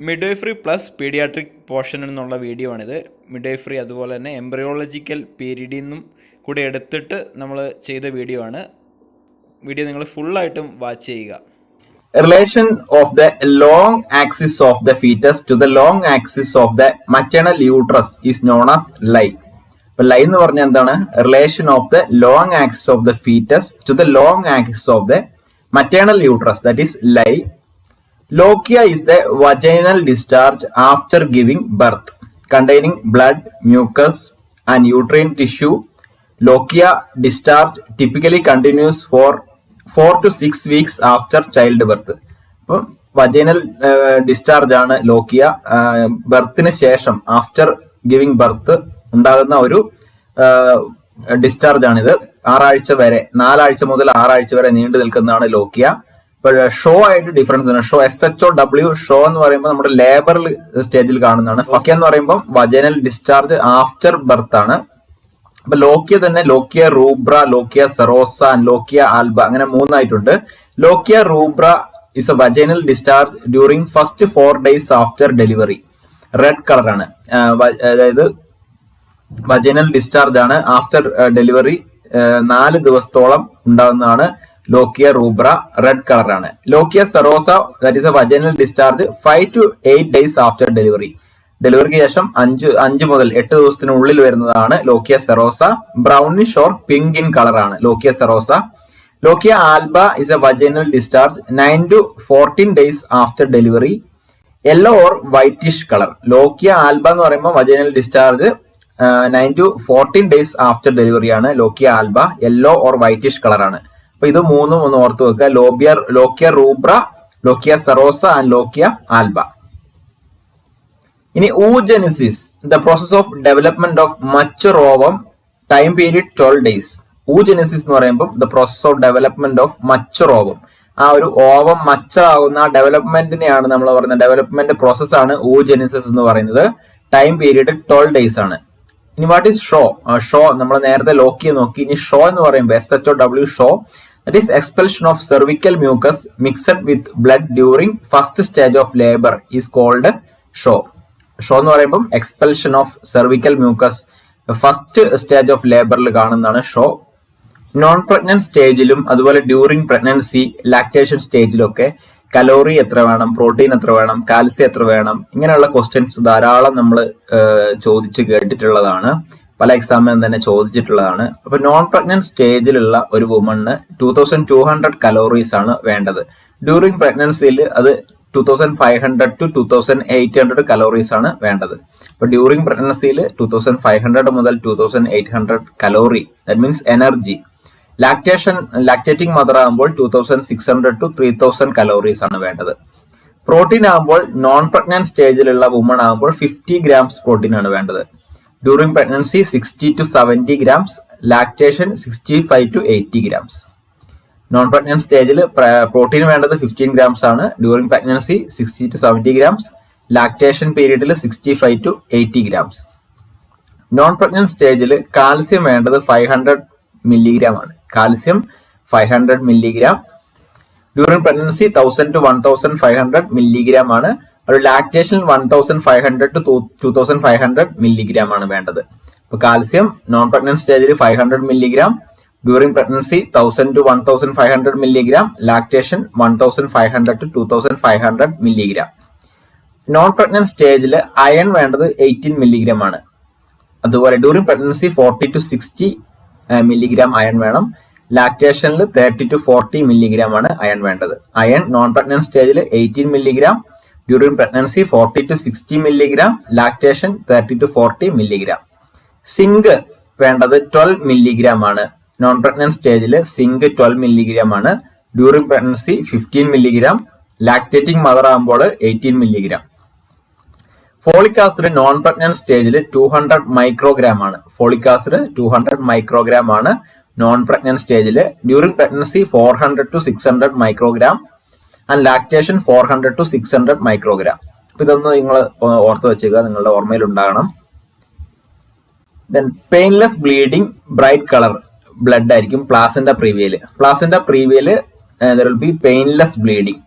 Midwifery plus paediatric portion എന്നുള്ള video ആണിത്. Midwifery അതുപോലെ തന്നെ എംബ്രിയോളജിക്കൽ പീരീഡിൽ നിന്നും കൂടി എടുത്തിട്ട് നമ്മൾ ചെയ്ത വീഡിയോ ആണ്. വീഡിയോ നിങ്ങൾ ഫുള്ളായിട്ടും വാച്ച് ചെയ്യുക. Relation of the long axis of the fetus to the long axis of the maternal uterus is known as lie. അപ്പോൾ ലൈ എന്ന് പറഞ്ഞാൽ എന്താണ്? Relation of the long axis of the foetus to the long axis of the maternal uterus, that is lie. Lochia is the vaginal discharge after giving birth, containing blood, mucus, and uterine tissue. Lochia discharge typically continues for 4 to 6 weeks after childbirth. അപ്പോൾ vaginal discharge ആണ് ലോക്കിയ. ബർത്തിന് ശേഷം after giving birth ഉണ്ടാകുന്ന ഒരു discharge ആണിത്. 4 ആഴ്ച മുതൽ 6 ആഴ്ച വരെ നീണ്ടു നിൽക്കുന്നതാണ് ലോക്കിയ. ഇപ്പോൾ ഷോ ആയിട്ട് ഡിഫറൻസ് ആണ്. ഷോ SHOW ഷോ എന്ന് പറയുമ്പോൾ നമ്മുടെ ലേബർ സ്റ്റേജിൽ കാണുന്നതാണ്. ഫക്ക എന്ന് പറയുമ്പോൾ വജൈനൽ ഡിസ്ചാർജ് ആഫ്റ്റർ ബർത്ത് ആണ്. അപ്പൊ ലോക്കിയ തന്നെ lochia rubra, lochia serosa, lochia alba, അങ്ങനെ 3 ആയിട്ടുണ്ട്. Lochia rubra is a vaginal discharge during first 4 days after delivery. Red കളറാണ്, അതായത് വജൈനൽ ഡിസ്ചാർജ് ആണ് ആഫ്റ്റർ ഡെലിവറി 4 ദിവസത്തോളം ഉണ്ടാകുന്നതാണ് ലോക്കിയ റൂബ്ര, റെഡ് കളറാണ്. Lochia serosa that is a vaginal discharge 5 to 8 days after delivery. ഡെലിവറിക്ക് ശേഷം 5 മുതൽ 8 ദിവസത്തിനുള്ളിൽ വരുന്നതാണ് lochia serosa. Brownish or pink in കളറാണ് lochia serosa. Lochia Alba is a vaginal discharge 9 to 14 days after delivery. Yellow or whitish colour. Lochia alba എന്ന് പറയുമ്പോൾ vaginal discharge 9 to 14 days after delivery ആണ് lochia alba. Yellow or whitish കളറാണ്. അപ്പൊ ഇത് 3 ഒന്ന് ഓർത്ത് വെക്കുക. Lochia rubra, lochia serosa and lochia alba. ഇനി oogenesis, the process of development of mature ovum, time period 12 days. oogenesis എന്ന് പറയുമ്പോൾ the process of development of mature ovum, ആ ഒരു ഓവം മച്ചർ ആകുന്ന ആ ഡെവലപ്മെന്റിനെയാണ് നമ്മൾ പറയുന്നത്. ഡെവലപ്മെന്റ് പ്രോസസ് ആണ് oogenesis എന്ന് പറയുന്നത്. ടൈം പീരീഡ് 12 days ആണ്. ഇനി വാട്ട് ഈസ് ഷോ? ഷോ നമ്മൾ നേരത്തെ ലോക്കിയെ നോക്കി. ഇനി ഷോ എന്ന് പറയുമ്പോൾ SHOW show, that is expulsion of cervical mucus mixed with blood during first stage of labor is called show. Show എന്ന് പറയുമ്പോൾ expulsion of cervical mucus first stage of ലേബറിൽ കാണുന്നതാണ് ഷോ. നോൺ പ്രഗ്നന്റ് സ്റ്റേജിലും അതുപോലെ during pregnancy, lactation സ്റ്റേജിലൊക്കെ calorie എത്ര വേണം, protein എത്ര വേണം, കാൽസ്യം എത്ര വേണം, ഇങ്ങനെയുള്ള ക്വസ്റ്റ്യൻസ് ധാരാളം നമ്മൾ ചോദിച്ച് കേട്ടിട്ടുള്ളതാണ്. പല എക്സാമിനും തന്നെ ചോദിച്ചിട്ടുള്ളതാണ്. അപ്പൊ നോൺ പ്രഗ്നന്റ് സ്റ്റേജിലുള്ള ഒരു വുമണിന് 2200 കലോറീസ് ആണ് വേണ്ടത്. ഡ്യൂറിങ് പ്രഗ്നൻസിയിൽ അത് 2500 to 2800 കലോറീസ് ആണ് വേണ്ടത്. അപ്പൊ ഡ്യൂറിംഗ് പ്രഗ്നൻസിയിൽ 2500 മുതൽ 2800 calorie, that means energy. Lactating mother ആകുമ്പോൾ 2600 to 3000 കലോറീസ് ആണ് വേണ്ടത്. പ്രോട്ടീൻ ആകുമ്പോൾ നോൺ പ്രഗ്നന്റ് സ്റ്റേജിലുള്ള വുമൺ ആകുമ്പോൾ 50 grams പ്രോട്ടീൻ ആണ് വേണ്ടത്. During pregnancy 60 to 70 grams, lactation 65 to 80 grams. Non pregnant സ്റ്റേജിൽ പ്രോട്ടീൻ വേണ്ടത് 15 grams ആണ്. During pregnancy 60 to 70 grams, lactation പീരീഡിൽ 65 to 80 grams. നോൺ പ്രഗ്നന്റ് സ്റ്റേജിൽ കാൽസ്യം വേണ്ടത് 500 milligram ആണ്. Calcium 500 milligram. During pregnancy 1000 to 1500 milligram ആണ്. ഒരു ലാക്ടേഷൻ 1500 to 2500 milligram ആണ് വേണ്ടത്. അപ്പൊ കാൽസ്യം നോൺ പ്രഗ്നന്റ് സ്റ്റേജിൽ 500 milligram, during pregnancy 1000 to 1500 milligram, lactation 1500 to 2500 milligram. Non pregnant സ്റ്റേജിൽ അയൺ വേണ്ടത് 18 milligram ആണ്. അതുപോലെ during pregnancy 40 to 60 milligram iron വേണം. ലാക്ടേഷനിൽ 30 to 40 milligram ആണ് അയൺ വേണ്ടത്. അയൺ നോൺ പ്രഗ്നന്റ് സ്റ്റേജിൽ 18 milligram, during pregnancy 40 to 60 milligram, lactation 30 to 40 milligram. Zinc വേണ്ടത് 12 milligram ആണ്. നോൺ പ്രഗ്നന്റ് സ്റ്റേജിൽ സിങ്ക് 12 milligram ആണ്. During pregnancy 15 milligram, lactating mother ആകുമ്പോൾ 18 milligram. Folic acid non pregnant സ്റ്റേജിൽ 200 microgram ആണ്. ഫോളിക് ആസിഡ് 200 microgram ആണ് non pregnant സ്റ്റേജിൽ. During pregnancy 400 to 600 microgram and lactation 400 to 600 microgram. അപ്പൊ ഇതൊന്ന് നിങ്ങൾ ഓർത്ത് വെച്ചേക്കുക, നിങ്ങളുടെ ഓർമ്മയിൽ ഉണ്ടാകണം. Then painless bleeding, bright colour blood ആയിരിക്കും പ്ലാസന്റ പ്രീവിയല്. പ്ലാസന്റ പ്രീവിയല് there will be painless bleeding.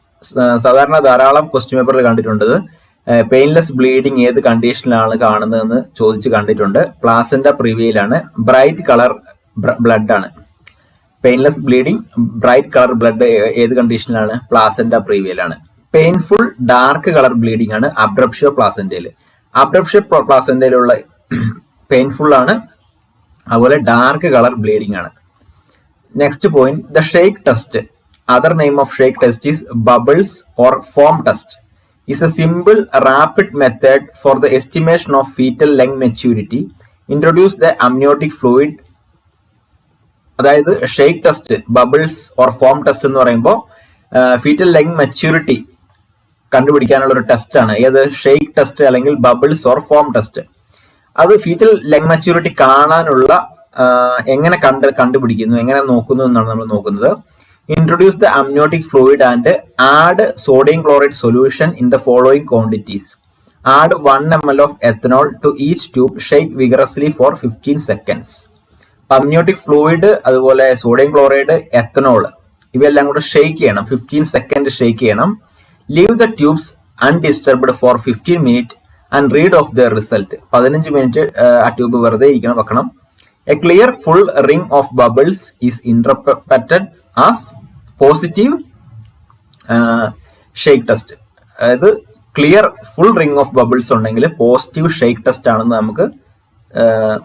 സാധാരണ ധാരാളം ക്വസ്റ്റ്യൻ പേപ്പറിൽ കണ്ടിട്ടുണ്ട്. പെയിൻലെസ് ബ്ലീഡിങ് ഏത് കണ്ടീഷനിലാണ് കാണുന്നതെന്ന് ചോദിച്ച് കണ്ടിട്ടുണ്ട്. പ്ലാസന്റ പ്രിവിയിലാണ്. ബ്രൈറ്റ് കളർ ബ്ലഡ് ആണ്. Painless bleeding bright colour blood ഏത് കണ്ടീഷനിലാണ്? പ്ലാസന്റ പ്രിവിയിലാണ്. പെയിൻഫുൾ ഡാർക്ക് കളർ ബ്ലീഡിംഗ് ആണ് അബ്രപ്ഷ്യോ പ്ലാസന്റയിൽ. അബ്രപ്ഷ്യോ പ്ലാസന്റയിലുള്ള പെയിൻഫുൾ ആണ്, അതുപോലെ ഡാർക്ക് കളർ ബ്ലീഡിംഗ് ആണ്. Next point, the shake test. Other name of shake test is bubbles or foam test. is a simple rapid method for the estimation of fetal lung maturity. Introduce the amniotic fluid. അതായത് shake test, bubbles or foam test എന്ന് പറയുമ്പോൾ fetal lung maturity കണ്ടുപിടിക്കാനുള്ള ഒരു test ആണ്. ഏത്? Shake test അല്ലെങ്കിൽ bubbles or foam test. അത് fetal lung maturity കാണാനുള്ള എങ്ങനെ കണ്ടുപിടിക്കുന്നു, എങ്ങനെ നോക്കുന്നു എന്നാണ് നമ്മൾ നോക്കുന്നത്. Introduce the amniotic fluid and add sodium chloride solution in the following quantities. Add 1 ml of ethanol to each tube. Shake vigorously for 15 seconds. Amniotic fluid, അതുപോലെ സോഡിയം ക്ലോറൈഡ്, എത്തനോൾ ഇവയെല്ലാം കൂടെ ഷെയ്ക്ക് ചെയ്യണം. 15 സെക്കൻഡ് ഷെയ്ക്ക് ചെയ്യണം. Leave the tubes undisturbed for 15 minute and read off the result. 15 minute ആ tube വെറുതെ വെക്കണം. A clear full ring of bubbles is interpreted as positive shake test. അതായത് clear full ring of bubbles ഉണ്ടെങ്കിൽ positive shake test ആണെന്ന് നമുക്ക്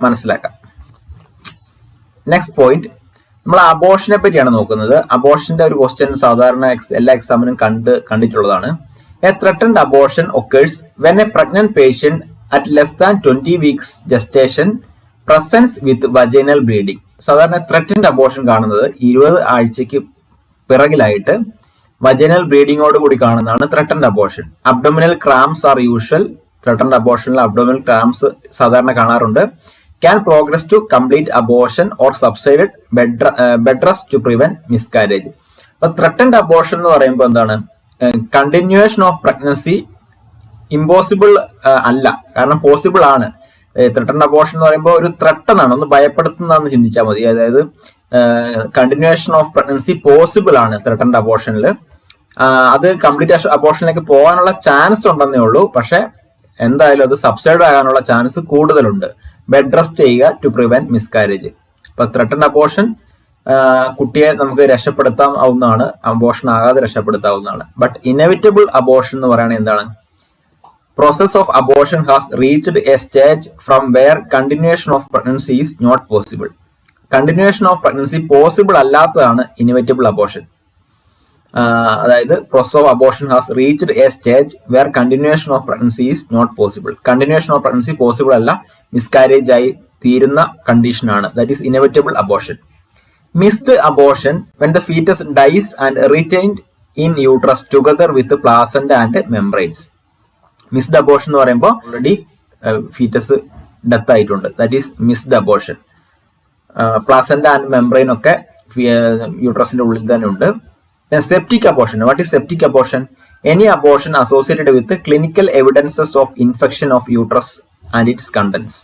മനസ്സിലാക്കാം. Next point, നമ്മൾ അബോർഷനെ പറ്റിയാണ് നോക്കുന്നത്. അബോർഷന്റെ ഒരു ക്വസ്റ്റ്യൻ സാധാരണ എല്ലാ എക്സാമിനും കണ്ടിട്ടുള്ളതാണ്. A threatened abortion occurs when a pregnant patient at less than 20 weeks gestation presence with vaginal bleeding. സാധാരണ ത്രെറ്റൻഡ് അബോർഷൻ കാണുന്നത് 20 ആഴ്ചയ്ക്ക് പിറകിലായിട്ട് വജൈനൽ ബ്ലീഡിങ്ങോട് കൂടി കാണുന്നതാണ് threatened abortion. Abdominal cramps are usual. Threatened അബോർഷനിൽ അബ്ഡോമിനൽ ക്രാംസ് സാധാരണ കാണാറുണ്ട്. Can progress to complete abortion or subsided bed rest to prevent miscarriage. അപ്പൊ ത്രെറ്റൻഡ് അബോർഷൻ എന്ന് പറയുമ്പോൾ എന്താണ്? കണ്ടിന്യൂവേഷൻ ഓഫ് പ്രഗ്നൻസി ഇമ്പോസിബിൾ അല്ല, കാരണം പോസിബിൾ ആണ്. ത്രെട്ടൻഡ് അബോർഷൻ എന്ന് പറയുമ്പോൾ ഒരു ത്രെട്ടനാണ്, ഒന്ന് ഭയപ്പെടുത്തുന്നതാണെന്ന് ചിന്തിച്ചാൽ മതി. അതായത് കണ്ടിന്യൂവേഷൻ ഓഫ് പ്രഗ്നൻസി പോസിബിൾ ആണ് ത്രെട്ടൻഡ് അബോർഷനിൽ. അത് കംപ്ലീറ്റ് അബോർഷനിലേക്ക് പോകാനുള്ള ചാൻസ് ഉണ്ടെന്നേ ഉള്ളൂ, പക്ഷെ എന്തായാലും അത് സബ്സൈഡ് ആകാനുള്ള ചാൻസ് കൂടുതലുണ്ട്. ബെഡ് റെസ്റ്റ് ചെയ്യുക ടു പ്രിവെന്റ് മിസ്കാരേജ്. അപ്പൊ ത്രെട്ടൻഡ് അബോർഷൻ കുട്ടിയെ നമുക്ക് രക്ഷപ്പെടുത്താവുന്നതാണ്, അബോർഷൻ ആകാതെ രക്ഷപ്പെടുത്താവുന്നതാണ്. ബട്ട് ഇനെവിറ്റബിൾ അബോർഷൻ എന്ന് പറയുന്നത് എന്താണ്? Process of abortion has reached a stage from where continuation of pregnancy is not possible. Continuation of pregnancy possible അല്ലാത്തതാണ് inevitable abortion. അതായത് process of abortion has reached a stage where continuation of pregnancy is not possible. Continuation of pregnancy possible അല്ല, miscarriage ആയി തീരുന്ന condition ആണ്. That is inevitable abortion. Missed abortion when the fetus dies and retained in uterus together with the placenta and membranes. Missed abortion എന്ന് പറയുമ്പോൾ already foetus death ആയിട്ടുണ്ട്. That is missed abortion. Placenta and membrane ഒക്കെ യൂട്രസിന്റെ ഉള്ളിൽ തന്നെ ഉണ്ട്. Septic abortion. What is septic abortion? Any abortion associated with clinical evidences of infection of uterus and its contents.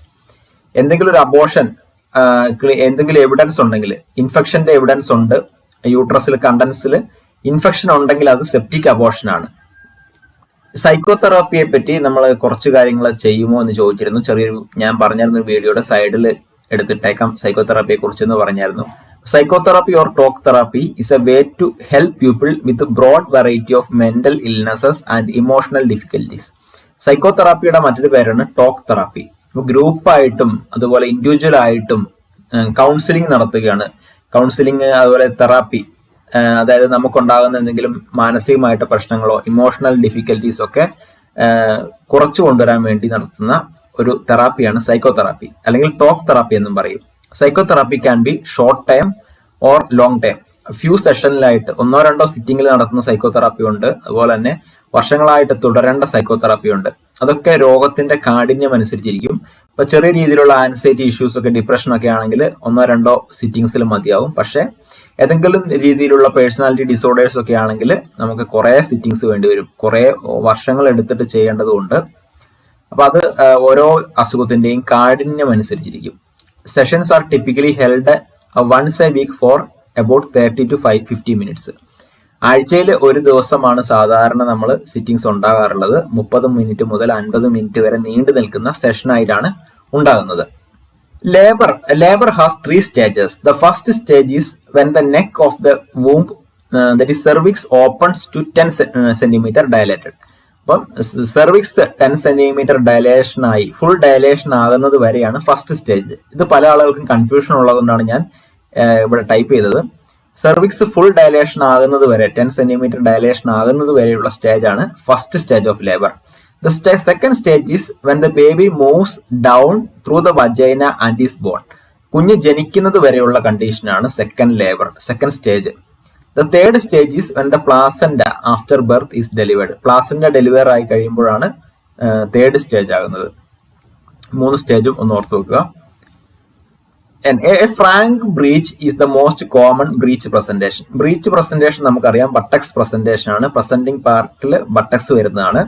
എന്തെങ്കിലും ഒരു അബോർഷൻ, എന്തെങ്കിലും എവിഡൻസ് ഉണ്ടെങ്കിൽ, ഇൻഫെക്ഷന്റെ എവിഡൻസ് ഉണ്ട് യൂട്രസിൽ, കണ്ടൻസിൽ ഇൻഫെക്ഷൻ ഉണ്ടെങ്കിൽ അത് സെപ്റ്റിക് അബോർഷൻ ആണ്. സൈക്കോതെറാപ്പിയെ പറ്റി നമ്മൾ കുറച്ച് കാര്യങ്ങൾ ചെയ്യുമോ എന്ന് ചോദിച്ചിരുന്നു. ഞാൻ പറഞ്ഞിരുന്ന വീഡിയോയുടെ സൈഡിൽ എടുത്തിട്ടേക്കാം സൈക്കോതെറാപ്പിയെ കുറിച്ചെന്ന് പറഞ്ഞായിരുന്നു. Psychotherapy or talk therapy is a way to help people with broad variety of mental illnesses and emotional difficulties. സൈക്കോതെറാപ്പിയുടെ മറ്റൊരു പേരാണ് ടോക്ക് തെറാപ്പി. ഗ്രൂപ്പായിട്ടും അതുപോലെ ഇൻഡിവിജ്വൽ ആയിട്ടും കൗൺസിലിംഗ് നടത്തുകയാണ്. കൗൺസിലിംഗ് അതുപോലെ തെറാപ്പി, അതായത് നമുക്കുണ്ടാകുന്ന എന്തെങ്കിലും മാനസികമായിട്ട് പ്രശ്നങ്ങളോ ഇമോഷണൽ ഡിഫിക്കൽറ്റീസ് ഒക്കെ കുറച്ചു കൊണ്ടുവരാൻ വേണ്ടി നടത്തുന്ന ഒരു തെറാപ്പിയാണ് സൈക്കോതെറാപ്പി, അല്ലെങ്കിൽ ടോക്ക് തെറാപ്പി എന്നും പറയും. Psychotherapy can be short time or long time. Few സെഷനിലായിട്ട് 1-2 സിറ്റിംഗിൽ നടത്തുന്ന സൈക്കോതെറാപ്പി ഉണ്ട്. അതുപോലെ തന്നെ വർഷങ്ങളായിട്ട് തുടരേണ്ട സൈക്കോതെറാപ്പി ഉണ്ട്. അതൊക്കെ രോഗത്തിന്റെ കാഠിന്യം അനുസരിച്ചിരിക്കും. ഇപ്പൊ ചെറിയ രീതിയിലുള്ള ആൻസൈറ്റി ഇഷ്യൂസ് ഒക്കെ, ഡിപ്രഷൻ ഒക്കെ ആണെങ്കിൽ 1-2 സിറ്റിംഗ്സിൽ മതിയാവും. പക്ഷെ ഏതെങ്കിലും രീതിയിലുള്ള പേഴ്സണാലിറ്റി ഡിസോർഡേഴ്സ് ഒക്കെ ആണെങ്കിൽ നമുക്ക് കുറെ സിറ്റിംഗ്സ് വേണ്ടി വരും, കുറെ വർഷങ്ങൾ എടുത്തിട്ട് ചെയ്യേണ്ടതുണ്ട്. അപ്പൊ അത് ഓരോ അസുഖത്തിന്റെയും കാഠിന്യം അനുസരിച്ചിരിക്കും. Sessions are typically held once a week for about 30 to 50 minutes. ആഴ്ചയിൽ ഒരു ദിവസമാണ് സാധാരണ നമ്മൾ സിറ്റിംഗ്സ് ഉണ്ടാകാറുള്ളത്. 30 മിനിറ്റ് മുതൽ 50 മിനിറ്റ് വരെ നീണ്ടു നിൽക്കുന്ന സെഷനായിട്ടാണ് ഉണ്ടാകുന്നത്. Labor has 3 stages. The first stage is when the neck of the womb, that is cervix, opens to 10 centimeter dilated. അപ്പം സെർവിക്സ് 10 സെന്റിമീറ്റർ ഡയലേഷൻ ആയി ഫുൾ ഡയലേഷൻ ആകുന്നത് വരെയാണ് ഫസ്റ്റ് സ്റ്റേജ്. ഇത് പല ആളുകൾക്കും കൺഫ്യൂഷൻ ഉള്ളതുകൊണ്ടാണ് ഞാൻ ഇവിടെ ടൈപ്പ് ചെയ്തത്. സെർവിക്സ് ഫുൾ ഡയലേഷൻ ആകുന്നത് വരെ 10 സെന്റിമീറ്റർ ഡയലേഷൻ ആകുന്നത് വരെയുള്ള സ്റ്റേജ് ആണ് first stage of labour. The second stage is when the baby moves down through the vagina and is born. കുഞ്ഞ് ജനിക്കുന്നത് വരെയുള്ള കണ്ടീഷനാണ് second stage. The third stage is when the placenta after birth is delivered. Placenta deliver ആയി കഴിയുമ്പോഴാണ് third stage ആകുന്നത്. 3 സ്റ്റേജും ഒന്ന് ഓർത്ത് വെക്കുക. A frank breech is the most common breech presentation. Breech presentation നമുക്കറിയാം ബട്ടക്സ് പ്രസന്റേഷൻ ആണ്. പ്രസന്റിംഗ് പാർട്ടിൽ buttocks വരുന്നതാണ്.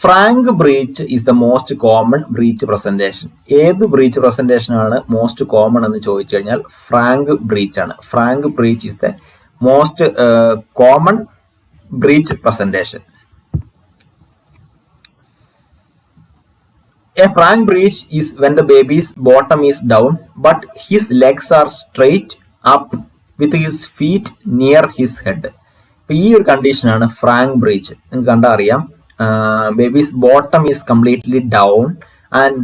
Frank breech is the most common breech presentation. ഏത് ബ്രീച്ച് പ്രസന്റേഷൻ ആണ് മോസ്റ്റ് കോമൺ എന്ന് ചോദിച്ചു കഴിഞ്ഞാൽ ഫ്രാങ്ക് ബ്രീച്ച് ആണ്. Frank breech is the most common breech presentation. A frank breech is when the baby's bottom is down but his legs are straight up with his feet near his head. ഇപ്പൊ ഈ ഒരു കണ്ടീഷനാണ് Frank breach. നിങ്ങൾക്ക് കണ്ടാൽ അറിയാം. Baby's bottom is completely down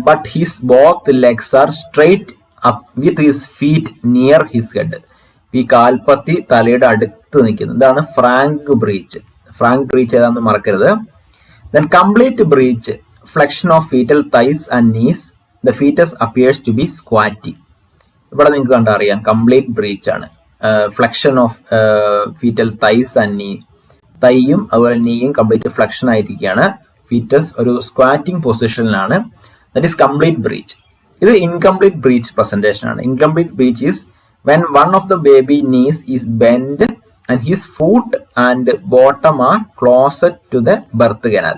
but his both legs are straight up with his feet near his head. ഈ കാൽപ്പത്തി തലയുടെ അടുത്ത് നിൽക്കുന്നു. ഇതാണ് ഫ്രാങ്ക് ബ്രീച്ച്. ഫ്രാങ്ക് ബ്രീച്ച് ഏതാണെന്ന് മറക്കരുത്. Then complete breech, flexion of fetal thighs and knees. The fetus appears to be squatty. ഇവിടെ നിങ്ങൾക്ക് കണ്ടറിയാം കംപ്ലീറ്റ് ബ്രീച്ച് ആണ്. Flexion of fetal thighs and knee. തൈയും അതുപോലെ നീയും കംപ്ലീറ്റ് ഫ്ലെക്ഷൻ ആയിരിക്കുകയാണ്. ഫീറ്റസ് ഒരു സ്ക്വാറ്റിംഗ് പൊസിഷനിലാണ്. That is complete breech. ഇത് ഇൻകംപ്ലീറ്റ് ബ്രീച്ച് പ്രസന്റേഷൻ ആണ്. Incomplete breech is when one of the baby knees is bent and his foot and bottom are closer to the birth canal.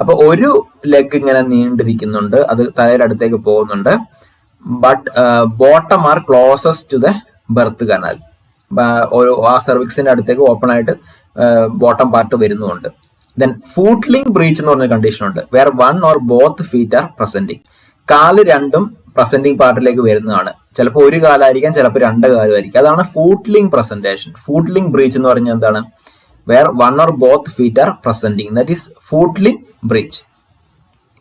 അപ്പൊ ഒരു leg ഇങ്ങനെ നീണ്ടിരിക്കുന്നുണ്ട്, അത് തലയുടെ അടുത്തേക്ക് പോകുന്നുണ്ട്. But bottom are closest to the birth canal. ആ സെർവിക്സിന്റെ അടുത്തേക്ക് ഓപ്പൺ ആയിട്ട് ബോട്ടം പാർട്ട് വരുന്നുണ്ട്. ദെൻ ഫൂട്ട്ലിംഗ് ബ്രീച്ച് എന്ന് പറഞ്ഞ കണ്ടീഷൻ ഉണ്ട്. Where one or both feet are presenting. കാല് രണ്ടും പ്രസന്റിങ് പാർട്ടിലേക്ക് വരുന്നതാണ്. ചിലപ്പോൾ ഒരു കാലായിരിക്കാം, ചിലപ്പോൾ 2 കാലുമായിരിക്കും. അതാണ് ഫൂട്ട്ലിംഗ് പ്രസന്റേഷൻ. ഫൂട്ട്ലിംഗ് ബ്രീച്ച് എന്ന് പറഞ്ഞാൽ എന്താണ്? Where one or both feet are presenting, that is footling breech.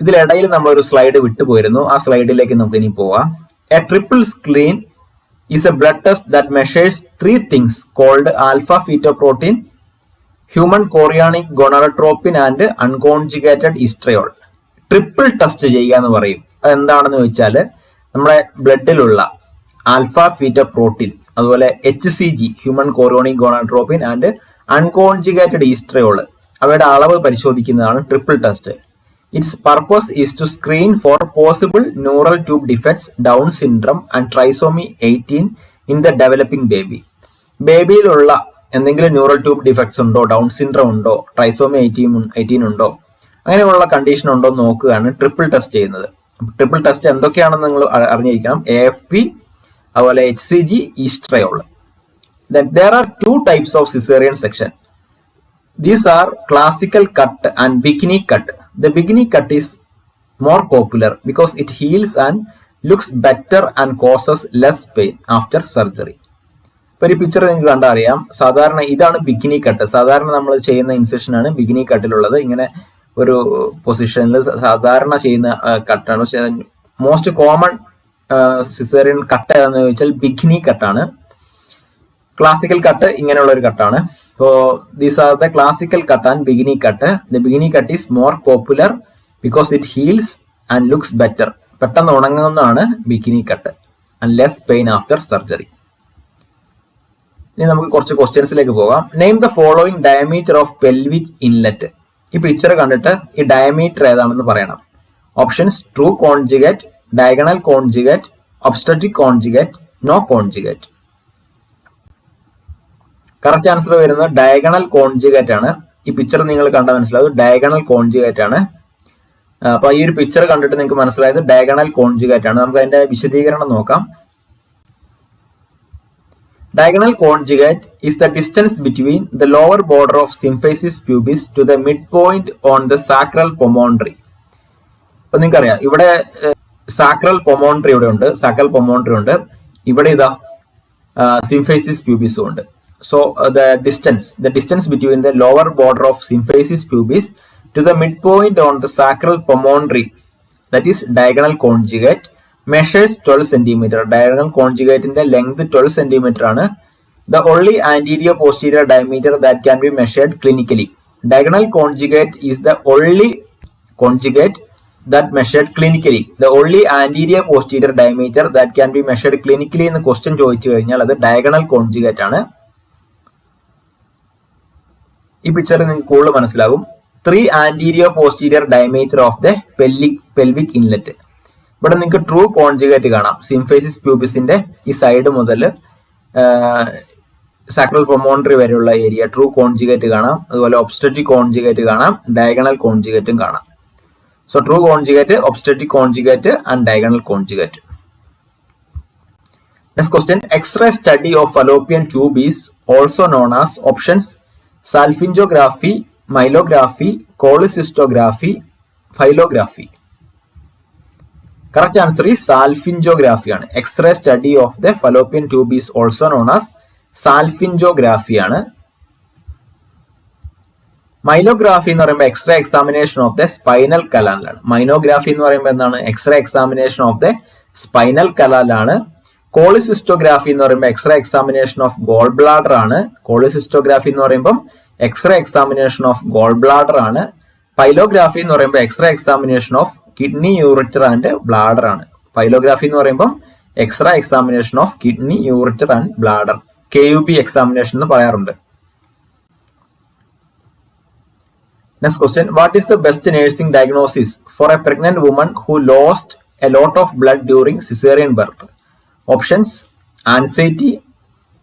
ഇതിലിടയിൽ നമ്മളൊരു സ്ലൈഡ് വിട്ടുപോയിരുന്നു. ആ സ്ലൈഡിലേക്ക് നമുക്ക് ഇനി പോവാം. A triple screen is a blood test that measures 3 things called alpha fetoprotein, human chorionic gonadotropin and unconjugated estriol. Triple test ചെയ്യുക എന്ന് പറയും. അതെന്താണെന്ന് ചോദിച്ചാൽ നമ്മുടെ ബ്ലഡിലുള്ള ആൽഫ ഫീറ്റോപ്രോട്ടീൻ, അതുപോലെ HCG human chorionic gonadotropin and unconjugated estriol, അവയുടെ അളവ് പരിശോധിക്കുന്നതാണ് triple test. Its purpose is to screen for possible neural tube defects, Down syndrome and trisomy 18 in the developing baby. ബേബിയിലുള്ള എന്തെങ്കിലും ന്യൂറൽ ട്യൂബ് ഡിഫക്ട്സ് ഉണ്ടോ, Down syndrome ഉണ്ടോ, trisomy 18 ഉണ്ടോ, അങ്ങനെയുള്ള condition ഉണ്ടോ എന്ന് നോക്കുകയാണ് ട്രിപ്പിൾ ടെസ്റ്റ് ചെയ്യുന്നത്. ട്രിപ്പിൾ ടെസ്റ്റ് എന്തൊക്കെയാണെന്ന് നിങ്ങൾ അറിഞ്ഞിരിക്കണം. AFP, അതുപോലെ HCG, ഈസ്ട്രയോൾ. Then there are 2 types of cesarean section. These are classical cut and bikini cut. The bikini cut is more popular because it heals and looks better and causes less pain after surgery. ഇപ്പോൾ ഈ picture നിങ്ങൾക്ക് കണ്ടാൽ അറിയാം. സാധാരണ ഇതാണ് bikini cut. സാധാരണ നമ്മൾ ചെയ്യുന്ന ഇൻസെഷൻ ആണ് ബിക്കിനി കട്ടിലുള്ളത്. ഇങ്ങനെ ഒരു പൊസിഷനിൽ സാധാരണ ചെയ്യുന്ന കട്ടാണ്. പക്ഷെ മോസ്റ്റ് കോമൺ സിസേറിയൻ കട്ട് ഏതാണെന്ന് ചോദിച്ചാൽ ബിക്കിനി കട്ടാണ്. ക്ലാസിക്കൽ കട്ട് ഇങ്ങനെയുള്ള ഒരു കട്ടാണ്. അപ്പോൾ these are the classical cut and bikini cut. The bikini cut is more popular because it heals and looks better. പെട്ടെന്ന് ഉണങ്ങുന്നതാണ് bikini cut and less pain after surgery. ഇനി നമുക്ക് കുറച്ച് ക്വസ്റ്റ്യൻസിലേക്ക് പോകാം. Name the following diameter of pelvic inlet. ഈ picture കണ്ടിട്ട് ഈ ഡയമീറ്റർ ഏതാണെന്ന് പറയണം. Options: true conjugate, diagonal conjugate, obstetric conjugate, no conjugate. Correct answer വരുന്നത് ഡയഗണൽ കോൺജുഗേറ്റ് ആണ്. ഈ പിക്ചർ നിങ്ങൾ കണ്ടാൽ മനസ്സിലാവും ഡയഗണൽ കോൺജുഗേറ്റ് ആണ്. അപ്പൊ ഈ ഒരു പിക്ചർ കണ്ടിട്ട് നിങ്ങൾക്ക് മനസ്സിലായത് ഡയഗണൽ കോൺജുഗേറ്റ് ആണ്. നമുക്ക് അതിന്റെ വിശദീകരണം നോക്കാം. Diagonal conjugate is the distance between the lower border of symphysis pubis to the midpoint on the sacral promontory. അപ്പൊ നിങ്ങൾക്കറിയാം ഇവിടെ സാക്രൽ പൊമോൺട്രി ഇവിടെ ഉണ്ട്, സാക്രൽ പൊമോൺട്രി ഉണ്ട്, ഇവിടെ ഇതാ സിംഫൈസിസ് പ്യൂബിസും ഉണ്ട്. So the distance between the lower border of symphysis pubis to the midpoint on the sacral promontory, that is diagonal conjugate, measures 12 cm. Diagonal conjugate in the length 12 cm ആണ്. The only anterior posterior diameter that can be measured clinically. Diagonal conjugate is the only conjugate that measured clinically. The only anterior posterior diameter that can be measured clinically എന്ന് question ചോദിച്ചു കഴിഞ്ഞാൽ അത് diagonal conjugate ആണ്. ഈ പിക്ചറിൽ നിങ്ങൾക്ക് കൂടുതൽ മനസ്സിലാകും. 3 anterior posterior diameter of the pelvic inlet. ഇവിടെ നിങ്ങൾക്ക് ട്രൂ കോൺജുഗേറ്റ് കാണാം. സിംഫൈസിസ് പ്യൂബിസിന്റെ ഈ സൈഡ് മുതൽ സാക്രൽ പ്രൊമോണ്ടറി വരെയുള്ള ഏരിയ ട്രൂ കോൺജുഗേറ്റ് കാണാം. അതുപോലെ ഒബ്സ്റ്ററ്റിക് കോൺജുഗേറ്റ് കാണാം, ഡയഗണൽ കോൺജുഗേറ്റും കാണാം. So true conjugate, obstetric conjugate and diagonal conjugate. Next question. X-ray study of fallopian tube is also known as options salpingography, myelography, cholecystography, phylography. Correct answer is salpingography. X-ray study of the fallopian tube is also known as salpingography. Myelography എന്ന് പറയുമ്പോൾ x-ray examination of the spinal കനാലാണ്. Myelography എന്ന് പറയുമ്പോൾ എന്താണ്? X-ray examination of the spinal കനാലാണ്. Cholecystography എന്ന് പറയുമ്പോൾ x-ray examination of gall bladder ആണ്. കോളിസിസ്റ്റോഗ്രാഫി എന്ന് പറയുമ്പോൾ x-ray examination of gall bladder ആണ്. പൈലോഗ്രാഫി എന്ന് പറയുമ്പോൾ x-ray examination of kidney, ureter and bladder ആണ്. പൈലോഗ്രാഫി എന്ന് പറയുമ്പോൾ x-ray examination of kidney, ureter and bladder, KUB examination എന്ന് പറയാറുണ്ട്. Next question. What is the best nursing diagnosis for a pregnant woman who lost a lot of blood during cesarean birth? Options: anxiety,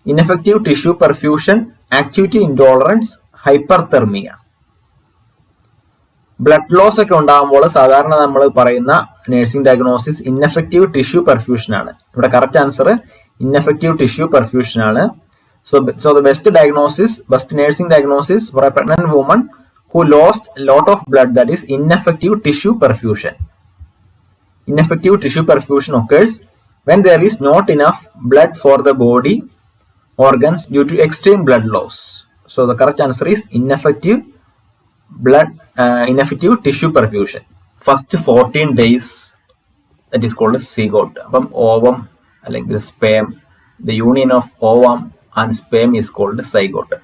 ineffective tissue perfusion, activity intolerance, hyperthermia. Blood loss ഒക്കെ ഉണ്ടാകുമ്പോൾ സാധാരണ നമ്മൾ പറയുന്ന nursing diagnosis ineffective tissue perfusion ആണ്. ഇവിടെ correct answer ineffective tissue perfusion ആണ്. So the best nursing diagnosis for a pregnant woman who lost a lot of blood, that is ineffective tissue perfusion. Ineffective tissue perfusion occurs when there is not enough blood for the body organs due to extreme blood loss. So the correct answer is ineffective tissue perfusion. First 14 days, that is called as zygote. അപ്പം ovum അല്ലെങ്കിൽ sperm, the union of ovum and sperm is called zygote.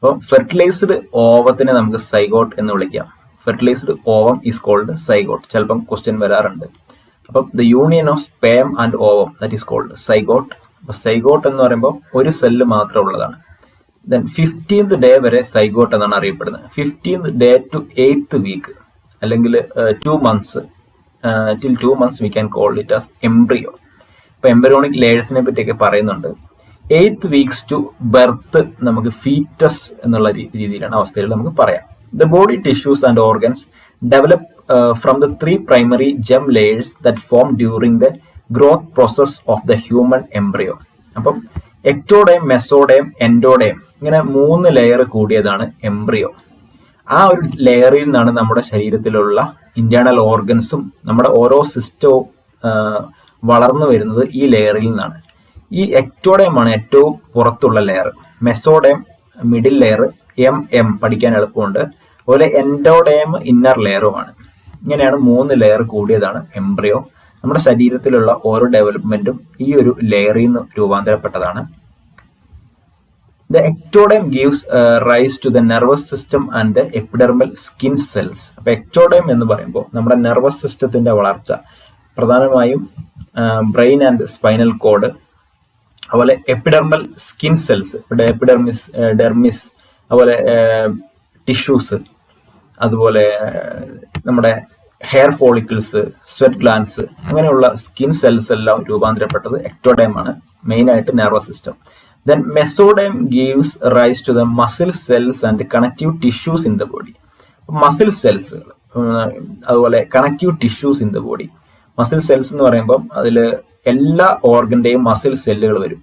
അപ്പോൾ fertilised ഓവത്തിനെ നമുക്ക് zygote എന്ന് വിളിക്കാം. Fertilised ovum is called zygote. ചിലപ്പം question വരാറുണ്ട്. അപ്പം the union of sperm and ovum, that is called zygote. അപ്പോൾ സൈഗോട്ട് എന്ന് പറയുമ്പോൾ ഒരു സെല്ല് മാത്രം ഉള്ളതാണ്. ദെൻ 15th ഡേ വരെ സൈഗോട്ട് എന്നാണ് അറിയപ്പെടുന്നത്. 15th day to 8th week അല്ലെങ്കിൽ 2 months till 2 months we can call it as embryo. ഇപ്പോൾ എംബ്രിയോണിക് ലേയേഴ്സിനെ പറ്റിയൊക്കെ പറയുന്നുണ്ട്. 8th weeks to birth നമുക്ക് ഫീറ്റസ് എന്നുള്ള രീതിയിലാണ് അവസ്ഥയിൽ നമുക്ക് പറയാം. The body tissues and organs develop from the 3 primary germ layers that form during the growth process of the human embryo. അപ്പം എക്ടോഡേം, മെസോഡേം, എൻഡോഡേം ഇങ്ങനെ 3 ലെയർ കൂടിയതാണ് എംബ്രിയോ. ആ ഒരു ലെയറിൽ നിന്നാണ് നമ്മുടെ ശരീരത്തിലുള്ള ഇന്റേണൽ ഓർഗൻസും നമ്മുടെ ഓരോ സിസ്റ്റവും വളർന്നു വരുന്നത് ഈ ലെയറിൽ നിന്നാണ്. ഈ എക്ടോഡേം ആണ് ഏറ്റവും പുറത്തുള്ള ലെയർ. മെസോഡേം മിഡിൽ ലെയർ, എം പഠിക്കാൻ എളുപ്പമുണ്ട്. അതുപോലെ എൻഡോഡേം ഇന്നർ ലെയറുമാണ്. ഇങ്ങനെയാണ് 3 ലെയർ കൂടിയതാണ് എംബ്രിയോ. നമ്മുടെ ശരീരത്തിലുള്ള ഓരോ ഡെവലപ്മെന്റും ഈ ഒരു ലെയറിൽ നിന്ന് രൂപാന്തരപ്പെട്ടതാണ്. The ectoderm gives rise to the nervous system and the epidermal skin cells. അപ്പോൾ എക്ടോഡേം എന്ന് പറയുമ്പോൾ നമ്മുടെ നെർവസ് സിസ്റ്റത്തിന്റെ വളർച്ച, പ്രധാനമായും ബ്രെയിൻ ആൻഡ് സ്പൈനൽ കോഡ്, അതുപോലെ എപ്പിഡെർമൽ സ്കിൻ സെൽസ്, ഇവിടെ എപ്പിഡെർമിസ്, ഡെർമിസ്, അതുപോലെ ടിഷ്യൂസ്, അതുപോലെ നമ്മുടെ ഹെയർ ഫോളിക്കിൾസ്, സ്വെറ്റ് ഗ്ലാൻസ്, അങ്ങനെയുള്ള സ്കിൻ സെൽസ് എല്ലാം രൂപാന്തരപ്പെട്ടത് എക്ടോഡേം ആണ്, മെയിനായിട്ട് nervous system. Then mesoderm gives rise to the muscle cells and connective tissues in the body. Muscle cells, അതുപോലെ connective tissues in the body. Muscle cells എന്ന് പറയുമ്പം അതിൽ എല്ലാ ഓർഗന്റെയും muscle സെല്ലുകൾ വരും.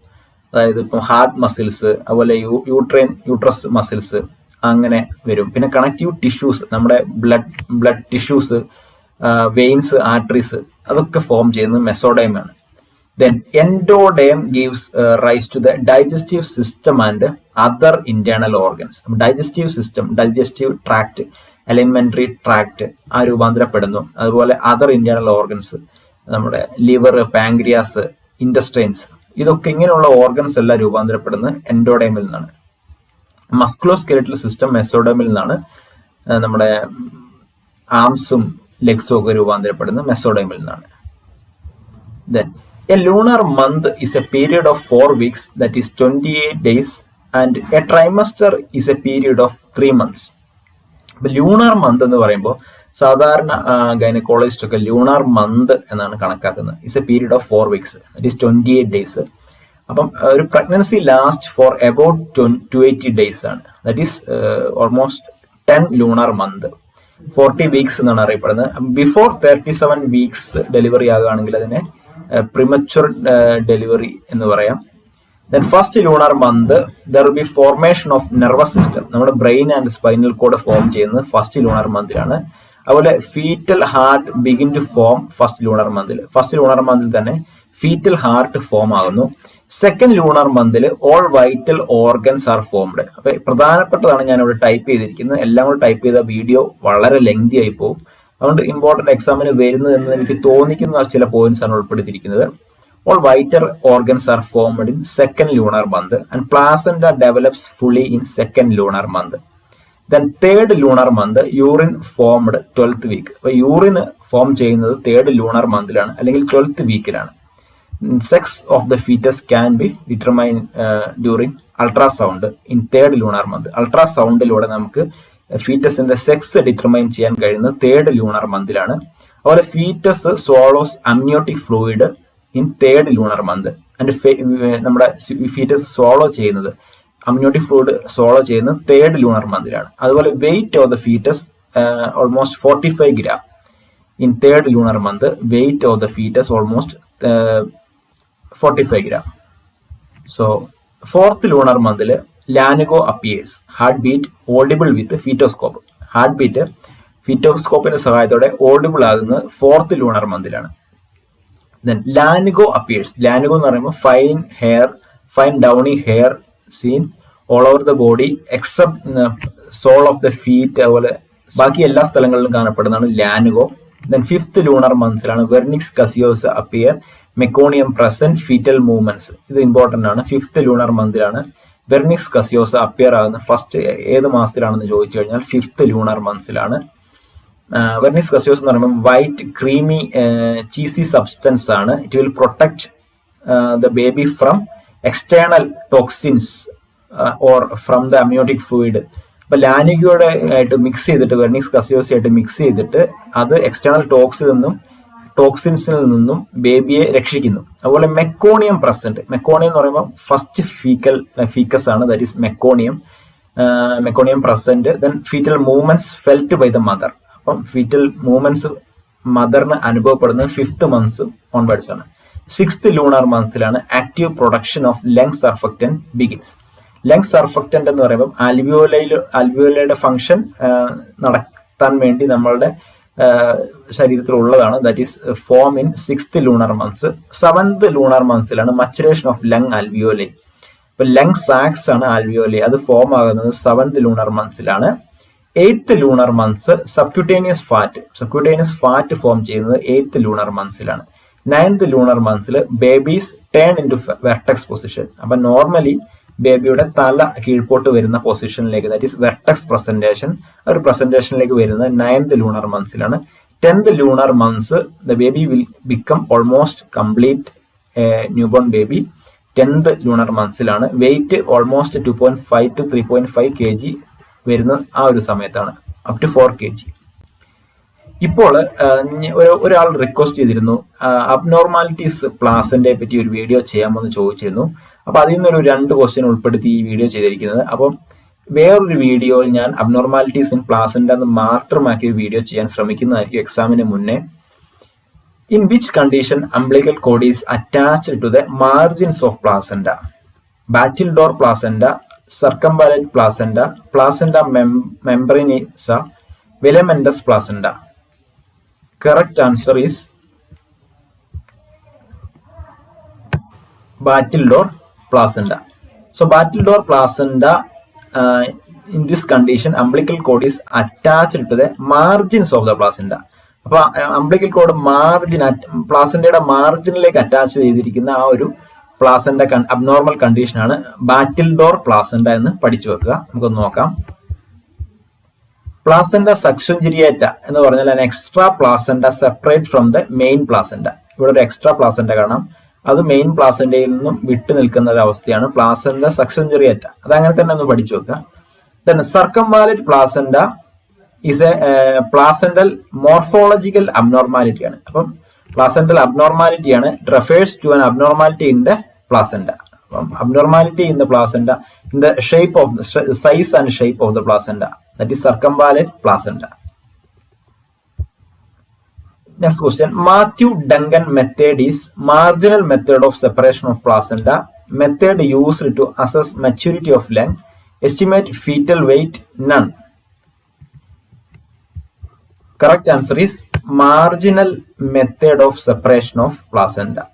അതായത് ഇപ്പം ഹാർട്ട് മസിൽസ്, അതുപോലെ യൂട്രസ് മസിൽസ് അങ്ങനെ വരും. പിന്നെ കണക്റ്റീവ് ടിഷ്യൂസ്, നമ്മുടെ ബ്ലഡ് ടിഷ്യൂസ്, വെയിൻസ്, ആർട്ടറീസ് അതൊക്കെ ഫോം ചെയ്യുന്നത് മെസോഡൈമാണ്. Then endoderm gives rise to the digestive system and other internal organs. Digestive system, digestive tract, alimentary tract ആ രൂപാന്തരപ്പെടുന്നു. അതുപോലെ അതർ ഇന്റേണൽ ഓർഗൻസ്, നമ്മുടെ ലിവർ, പാങ്ക്രിയാസ്, ഇൻറ്റസ്റ്റൈൻസ്, ഇതൊക്കെ ഇങ്ങനെയുള്ള ഓർഗൻസ് എല്ലാം രൂപാന്തരപ്പെടുന്നത് എൻഡോഡേമിൽ നിന്നാണ്. മസ്കുലോസ്കെലറ്റൽ സിസ്റ്റം മെസോഡേമിൽ നിന്നാണ്. നമ്മുടെ ആംസും ലെഗ്സും ഒക്കെ രൂപാന്തരപ്പെടുന്നത് മെസോഡേമിൽ നിന്നാണ്. Then a lunar month is a period of 4 weeks, that is 28 days, and a trimester is a period of 3 months. അപ്പോൾ ലൂണാർ മന്ത് എന്ന് പറയുമ്പോൾ സാധാരണ ഗൈനക്കോളജിസ്റ്റ് ഒക്കെ ലൂണാർ മന്ത് എന്നാണ് കണക്കാക്കുന്നത്. It's A period of 4 weeks, that is 28 days. അപ്പം ഒരു pregnancy last for about 280 days ആണ്. That is almost 10 lunar month. 40 weeks എന്നാണ് അറിയപ്പെടുന്നത്. ബിഫോർ 37 weeks ഡെലിവറി ആകുകയാണെങ്കിൽ അതിനെ പ്രിമച്വർ ഡെലിവറി എന്ന് പറയാം. Then first lunar month there will be formation of nervous system. നമ്മുടെ brain and spinal cord form ചെയ്യുന്നത് first lunar മന്തിലാണ്. അതുപോലെ fetal heart begin to form first lunar മന്തിൽ. ഫസ്റ്റ് ലൂണാർ മന്തിൽ തന്നെ ഫീറ്റൽ ഹാർട്ട് ഫോം ആകുന്നു. സെക്കൻഡ് ലൂണാർ മന്തിൽ all vital organs are formed. അപ്പൊ പ്രധാനപ്പെട്ടതാണ് ഞാൻ ഇവിടെ ടൈപ്പ് ചെയ്തിരിക്കുന്നത്. എല്ലാം കൂടെ ടൈപ്പ് ചെയ്ത വീഡിയോ വളരെ ലെങ്തി ആയി പോകും. അതുകൊണ്ട് ഇമ്പോർട്ടന്റ് എക്സാമിന് വരുന്നത് എന്ന് എനിക്ക് തോന്നിക്കുന്ന ചില പോയിന്റ്സ് ആണ് ഉൾപ്പെടുത്തിയിരിക്കുന്നത്. All vital organs are formed in second lunar month and placenta develops fully in second lunar month. Then third lunar month urine formed 12th week. അപ്പൊ യൂറിൻ ഫോം ചെയ്യുന്നത് തേർഡ് ലൂണാർ മന്തിലാണ് അല്ലെങ്കിൽ 12th വീക്കിലാണ്. Sex of the fetus can be determine during ultrasound in third lunar month. അൾട്രാസൗണ്ടിലൂടെ നമുക്ക് ഫീറ്റസിന്റെ sex determine ചെയ്യാൻ കഴിയുന്നത് തേർഡ് ലൂണാർ മന്തിലാണ്. അതുപോലെ fetus swallows amniotic fluid in third lunar month. And നമ്മുടെ ഫീറ്റസ് സ്വോളോ ചെയ്യുന്നത്, അമ്നിയോട്ടിക് ഫ്ലൂയിഡ് സ്വോളോ ചെയ്യുന്നത് തേർഡ് ലൂണാർ മന്തിലാണ്. അതുപോലെ weight of the fetus almost 45 gram in third lunar month. Weight of the fetus almost 45 gram. So fourth lunar മന്തിൽ lanugo appears. Heart beat audible with fetoscope. Heart beat ഫീറ്റോസ്കോപ്പിന്റെ സഹായത്തോടെ audible ആകുന്നത് fourth lunar മന്തിലാണ്. Then lanugo appears. Lanugo എന്ന് പറയുമ്പോൾ fine Downey hair seen all over the body except sole of the feet. അതുപോലെ ബാക്കി എല്ലാ സ്ഥലങ്ങളിലും കാണപ്പെടുന്നതാണ് ലാനിഗോ. ദെൻ ഫിഫ്ത്ത് ലൂണാർ മന്ത്സിലാണ് vernix caseosa appear, meconium present, fetal movements. ഇത് ഇമ്പോർട്ടന്റ് ആണ്. ഫിഫ്ത്ത് ലൂണാർ മന്തിലാണ് വെർണിക്സ് കസിയോസ അപ്പിയർ ആകുന്നത്. ഫസ്റ്റ് ഏത് മാസത്തിലാണെന്ന് ചോദിച്ചു കഴിഞ്ഞാൽ ഫിഫ്ത്ത് ലൂണാർ മന്ത്സിലാണ്. വെർണിക്സ് കസിയോസ് എന്ന് പറയുമ്പോൾ വൈറ്റ് ക്രീമി ചീസി സബ്സ്റ്റൻസ് ആണ്. It will protect the baby from external toxins or from the amniotic fluid. അപ്പൊ ലാനിഗോയുടെ ആയിട്ട് മിക്സ് ചെയ്തിട്ട്, വെർണിക്സ് കസിയോസ ആയിട്ട് മിക്സ് ചെയ്തിട്ട് അത് എക്സ്റ്റേണൽ ടോക്സിൻസിൽ നിന്നും ബേബിയെ രക്ഷിക്കുന്നു. അതുപോലെ മെക്കോണിയം പ്രസന്റ്. മെക്കോണിയം എന്ന് പറയുമ്പോൾ ഫസ്റ്റ് ഫീക്കസ് ആണ്, that is meconium present. Then fetal movements felt by the mother. അപ്പം ഫീറ്റൽ മൂവ്മെന്റ്സ് മദറിന് അനുഭവപ്പെടുന്നത് 5th months ഓൺവേർഡ്സ് ആണ്. 6th ലൂണാർ മന്ത്സിലാണ് active production of lung surfactant begins. Lung surfactant എന്ന് പറയുമ്പോൾ ആൽവിയോലയുടെ ഫംഗ്ഷൻ നടത്താൻ വേണ്ടി നമ്മളുടെ ശരീരത്തിലുള്ളതാണ്. That is form in 6th lunar months. 7th lunar മന്ത്സിലാണ് മച്ചുറേഷൻ ഓഫ് ലങ് ആൽവിയോലൈ. ഇപ്പൊ ലങ് സാക്സ് ആണ് ആൽവിയോലൈ. അത് ഫോം ആകുന്നത് 7th lunar മന്ത്സിലാണ്. 8th lunar months subcutaneous fat form ചെയ്യുന്നത് 8th ലൂണാർ മന്ത്സിലാണ്. 9th ലൂണാർ മന്ത്സിൽ babies turn into vertex position. അപ്പൊ normally ബേബിയുടെ തല കീഴ്പോട്ട് വരുന്ന പൊസിഷനിലേക്ക്, ദാറ്റ് ഈസ് വെർട്ടെക്സ് പ്രസന്റേഷൻ, ഒരു പ്രസന്റേഷനിലേക്ക് വരുന്നത് 9th ലൂണാർ മന്ത്സിലാണ്. 10th lunar months the baby will become almost complete newborn baby. 10th lunar മന്ത്സിലാണ്. വെയിറ്റ് ഓൾമോസ്റ്റ് 2.5 to 3.5 kg വരുന്ന ആ ഒരു സമയത്താണ്, അപ് ടു 4 kg. ഇപ്പോൾ ഒരാൾ റിക്വസ്റ്റ് ചെയ്തിരുന്നു അബ്നോർമാലിറ്റീസ് പ്ലാസന്റെ പറ്റി ഒരു വീഡിയോ ചെയ്യാമെന്ന് ചോദിച്ചിരുന്നു. അപ്പൊ അതിൽ നിന്നൊരു 2 ക്വസ്റ്റ്യൻ ഉൾപ്പെടുത്തി ഈ വീഡിയോ ചെയ്തിരിക്കുന്നത്. അപ്പം വേറൊരു വീഡിയോയിൽ ഞാൻ അബ്നോർമാലിറ്റീസ് ഇൻ പ്ലാസന്റ എന്ന് മാത്രമാക്കി ഒരു വീഡിയോ ചെയ്യാൻ ശ്രമിക്കുന്നതായിരിക്കും എക്സാമിന് മുന്നേ. In which condition umbilical cord is attached to the margins of placenta. Battledore placenta, circumvallate placenta, placenta membranacea, filamentous placenta. Correct answer is battledore placenta. So battledore placenta, in this condition umbilical cord is attached to the margins of the placenta. അപ്പോൾ umbilical cord margin പ്ലാസന്റയുടെ മാർജിനിലേക്ക് attach ചെയ്തിരിക്കുന്ന ആ ഒരു placenta abnormal കണ്ടീഷനാണ് ബാറ്റിൽഡോർ placenta എന്ന് പഠിച്ചു വെക്കുക. നമുക്കൊന്ന് നോക്കാം. പ്ലാസന്റ സക്സഞ്ചുരിയേറ്റ എന്ന് പറഞ്ഞാൽ an extra placenta separate from the main placenta. ഇവിടെ ഒരു എക്സ്ട്രാ പ്ലാസന്റ കാണാം, അത് മെയിൻ പ്ലാസന്റയിൽ നിന്നും വിട്ടു നിൽക്കുന്ന ഒരു അവസ്ഥയാണ് പ്ലാസന്റ സക്സഞ്ചുരിയേറ്റ. അത് അങ്ങനെ തന്നെ ഒന്ന് പഠിച്ചു വെക്കുക. Then circumvallate placenta is a placental morphological abnormality ആണ്. അപ്പം placental abnormality ആണ്. It refers to an abnormality in the placenta. Abnormality in the placenta in the shape of the size and shape of the placenta, that is circumvallate placenta. Next question. Matthew Duncan method is marginal method of separation of placenta, method used to assess maturity of lung, estimate fetal weight, none. Correct answer is marginal method of separation of placenta.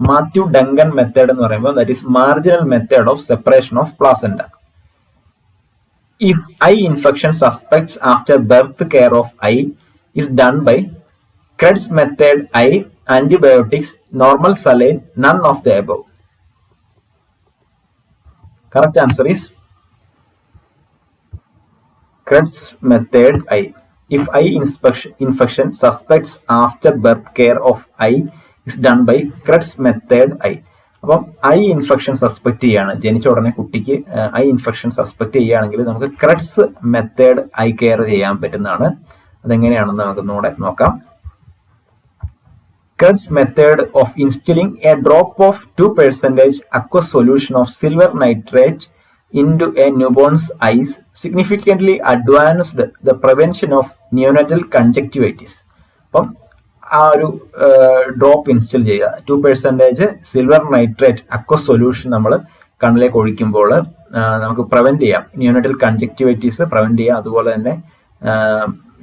Matthew Duncan method എന്ന് പറയുമ്പോൾ that is marginal method of separation of placenta. If eye infection suspects after birth care of eye is done by Crede's method eye, antibiotics, normal saline, none of the above. Correct answer is Crede's method eye. If eye infection suspects after birth care of eye is done by Krebs method I. അപ്പം eye infection suspect ചെയ്യാണ്, ജനിച്ച ഉടനെ കുട്ടിക്ക് I infection suspect ചെയ്യുകയാണെങ്കിൽ നമുക്ക് ക്രെഡ്സ് method eye care ചെയ്യാൻ പറ്റുന്നതാണ്. അതെങ്ങനെയാണെന്ന് നമുക്ക് നോക്കാം. Krebs method of instilling a drop of 2% aqueous solution of silver nitrate into a newborn's eyes significantly advanced the prevention of neonatal conjunctivitis. അപ്പം ആ ഒരു ഡ്രോപ്പ് ഇൻസ്റ്റിൽ ചെയ്യുക. 2% സിൽവർ നൈട്രേറ്റ് അക്വസ് സൊല്യൂഷൻ നമ്മൾ കണ്ണിലേക്ക് ഒഴിക്കുമ്പോൾ നമുക്ക് പ്രിവെന്റ് ചെയ്യാം, നിയോനാറ്റൽ കൺജക്റ്റിവൈറ്റീസ് പ്രിവെന്റ് ചെയ്യാം. അതുപോലെ തന്നെ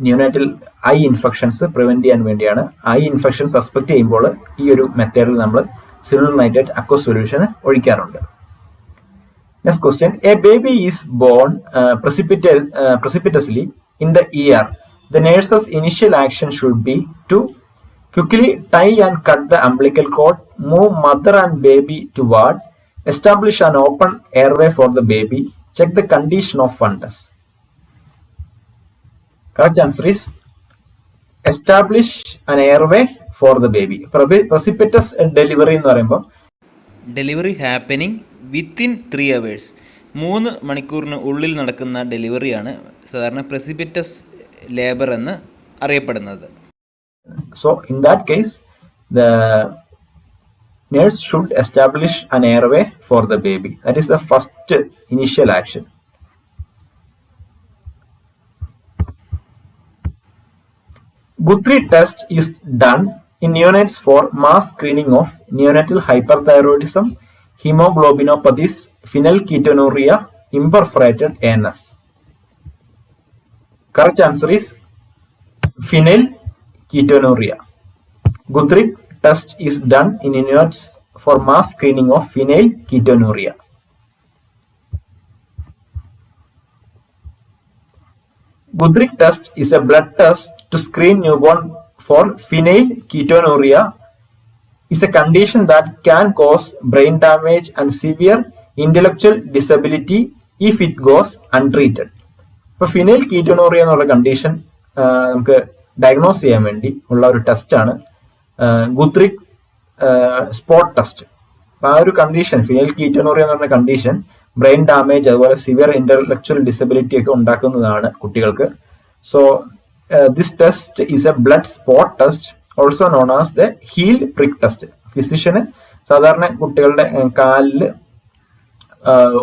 നിയോനാറ്റൽ ഐ ഇൻഫെക്ഷൻസ് പ്രിവെന്റ് ചെയ്യാൻ വേണ്ടിയാണ്. ഐ ഇൻഫെക്ഷൻ സസ്പെക്ട് ചെയ്യുമ്പോൾ ഈ ഒരു മെത്തേഡിൽ നമ്മൾ സിൽവർ നൈട്രേറ്റ് അക്വസ് സൊല്യൂഷൻ ഒഴിക്കാറുണ്ട്. Next question. A baby is born precipitously in the ER. The nurse's initial action should be to quickly tie and cut the umbilical cord, move mother and baby to ward, establish an open airway for the baby, check the condition of fundus. Correct answer is establish an airway for the baby. Precipitous delivery എന്ന് പറയുമ്പോൾ delivery happening within 3 hours, 3 മണിക്കൂറിന് ഉള്ളിൽ നടക്കുന്ന ഡെലിവറിയാണ് സാധാരണ പ്രെസിപിറ്റസ് labour എന്ന് അറിയപ്പെടുന്നത്. So in that case, the nurse should establish an airway for the baby. That is the first initial action. Guthrie test is done in neonates for mass screening of neonatal hyperthyroidism, hemoglobinopathies, phenylketonuria, imperforated ANS. Correct answer is phenylketonuria. Guthrie test is done in neonates for mass screening of phenylketonuria. Guthrie test is a blood test to screen newborn for phenylketonuria. Is a condition that can cause brain damage and severe intellectual disability if it goes untreated. ഇപ്പോൾ ഫിനൈൽകീറ്റോനൂറിയ എന്നുള്ള condition നമുക്ക് diagnose ചെയ്യാൻ വേണ്ടി ഉള്ള ഒരു ടെസ്റ്റാണ് ഗുത്രി spot test. അപ്പോൾ ആ ഒരു കണ്ടീഷൻ ഫിനൈൽകീറ്റോനൂറിയ എന്ന് പറഞ്ഞ കണ്ടീഷൻ ബ്രെയിൻ ഡാമേജ് അതുപോലെ സിവിയർ ഇന്റലക്ച്വൽ ഡിസബിലിറ്റി ഒക്കെ ഉണ്ടാക്കുന്നതാണ് കുട്ടികൾക്ക്. So this test is a blood spot test, also known as the heel prick test. ഫിസിഷ്യന് സാധാരണ കുട്ടികളുടെ കാലിൽ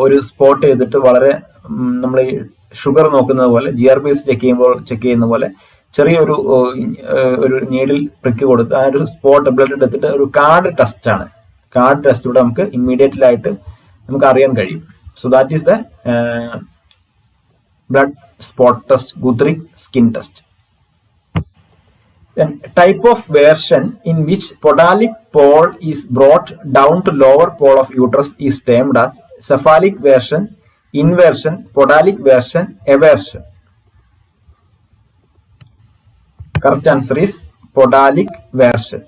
ഒരു സ്പോട്ട് ചെയ്തിട്ട് വളരെ നമ്മൾ ഈ ഷുഗർ നോക്കുന്നത് പോലെ GRPS ചെക്ക് ചെയ്യുന്ന പോലെ ചെറിയൊരു നീഡിൽ പ്രിക്ക് കൊടുത്ത് ആ ഒരു സ്പോട്ട് ബ്ലഡ് എടുത്തിട്ട് ഒരു കാർഡ് ടെസ്റ്റ് ആണ്. കാർഡ് ടെസ്റ്റിലൂടെ നമുക്ക് ഇമ്മീഡിയറ്റ്ലി ആയിട്ട് നമുക്ക് അറിയാൻ കഴിയും. So that is the blood spot test, Guthrie skin test. Then type of version in which podalic pole is brought down to lower pole of uterus is termed as cephalic version, inversion, podalic version, eversion. Correct answer is podalic version.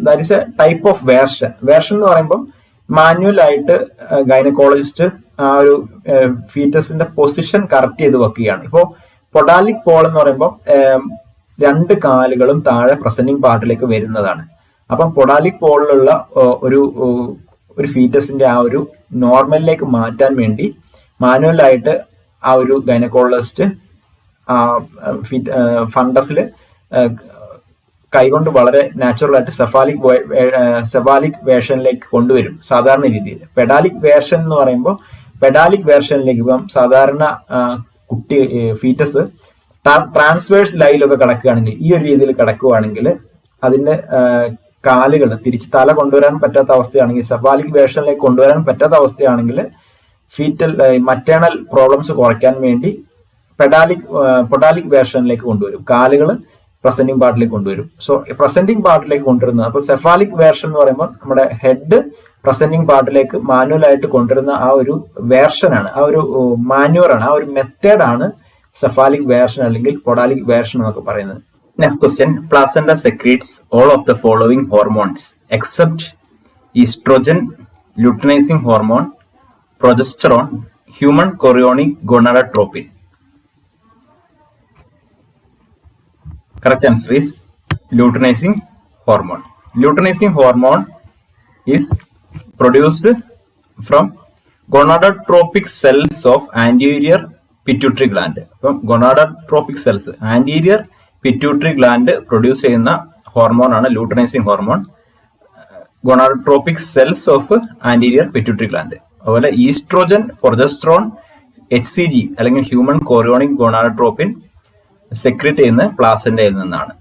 That is a type of version. Version എന്ന് പറയുമ്പോൾ manual ആയിട്ട് gynaecologist ആ ഒരു ഫീറ്റസിന്റെ position correct ചെയ്ത് വെക്കുകയാണ്. ഇപ്പോൾ പൊഡാലിക് Paul എന്ന് പറയുമ്പോൾ രണ്ട് കാലുകളും താഴെ പ്രസന്റിംഗ് പാർട്ടിലേക്ക് വരുന്നതാണ്. അപ്പം പൊഡാലിക് പോളിലുള്ള ഒരു ഫീറ്റസിന്റെ ആ ഒരു നോർമലിലേക്ക് മാറ്റാൻ വേണ്ടി മാനുവലായിട്ട് ആ ഒരു ഗൈനക്കോളജിസ്റ്റ് ഫണ്ടസിൽ കൈകൊണ്ട് വളരെ നാച്ചുറൽ ആയിട്ട് സെഫാലിക് വേർഷനിലേക്ക് കൊണ്ടുവരും സാധാരണ രീതിയിൽ. പെഡാലിക് വേർഷൻ എന്ന് പറയുമ്പോൾ പെഡാലിക് വേർഷനിലേക്ക് ഇപ്പം സാധാരണ കുട്ടി ഫീറ്റസ് ട്രാൻസ്വേഴ്സ് ലൈനിലൊക്കെ കിടക്കുകയാണെങ്കിൽ, ഈ ഒരു രീതിയിൽ കിടക്കുകയാണെങ്കിൽ അതിന്റെ കാലുകൾ തിരിച്ച് തല കൊണ്ടുവരാൻ പറ്റാത്ത അവസ്ഥയാണെങ്കിൽ, സെഫാലിക് വേർഷനിലേക്ക് കൊണ്ടുവരാൻ പറ്റാത്ത അവസ്ഥയാണെങ്കിൽ ഫീറ്റൽ മറ്റേണൽ പ്രോബ്ലംസ് കുറയ്ക്കാൻ വേണ്ടി പൊഡാലിക് വേർഷനിലേക്ക് കൊണ്ടുവരും. കാലുകൾ പ്രസന്റിംഗ് പാർട്ടിലേക്ക് കൊണ്ടുവരും. സോ പ്രസന്റിംഗ് പാർട്ടിലേക്ക് കൊണ്ടുവരുന്നത്, അപ്പൊ സെഫാലിക് വേർഷൻ എന്ന് പറയുമ്പോൾ നമ്മുടെ ഹെഡ് പ്രസന്റിംഗ് പാർട്ടിലേക്ക് മാനുവലായിട്ട് കൊണ്ടുവരുന്ന ആ ഒരു വേർഷനാണ്, ആ ഒരു മാനുവറാണ്, ആ ഒരു മെത്തേഡാണ് സെഫാലിക് വേർഷൻ അല്ലെങ്കിൽ പൊഡാലിക് വേർഷൻ എന്നൊക്കെ പറയുന്നത്. Next question. Placenta secretes all of the following hormones except oestrogen, luteinising hormone, progesterone, human chorionic gonadotropin. Correct answer is luteinizing hormone. Luteinizing hormone is produced from gonadotropic cells of anterior pituitary gland. അപ്പം gonadotropic cells anterior pituitary gland produce ചെയ്യുന്ന hormone ആണ് luteinising hormone. gonadotropic cells of anterior pituitary gland. അതുപോലെ oestrogen, progesterone, HCG അല്ലെങ്കിൽ human chorionic ഗോണഡോട്രോപിൻ secrete ചെയ്യുന്ന പ്ലാസന്റയിൽ നിന്നാണ്.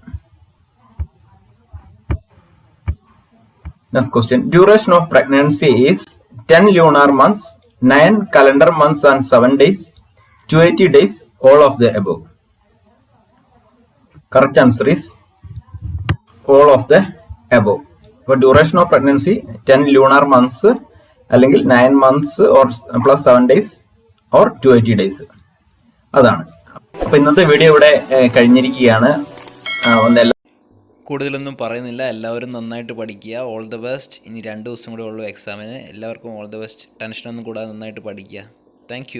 Next question. Duration of pregnancy is 10 lunar months, 9 calendar months and 7 days, 280 days, all of the above. Correct answer is all of the above. But duration of pregnancy 10 lunar months അല്ലെങ്കിൽ 9 months or plus 7 days or 280 days. അതാണ്. അപ്പൊ ഇന്നത്തെ video ഇവിടെ കഴിഞ്ഞിരിക്കുകയാണ്. കൂടുതലൊന്നും പറയുന്നില്ല. എല്ലാവരും നന്നായിട്ട് പഠിക്കുക. All the best. ഇനി 2 ദിവസം കൂടെ ഉള്ളൂ എക്സാമിന്. എല്ലാവർക്കും ഓൾ ദ ബെസ്റ്റ്. ടെൻഷനൊന്നും കൂടാതെ നന്നായിട്ട് പഠിക്കുക. താങ്ക്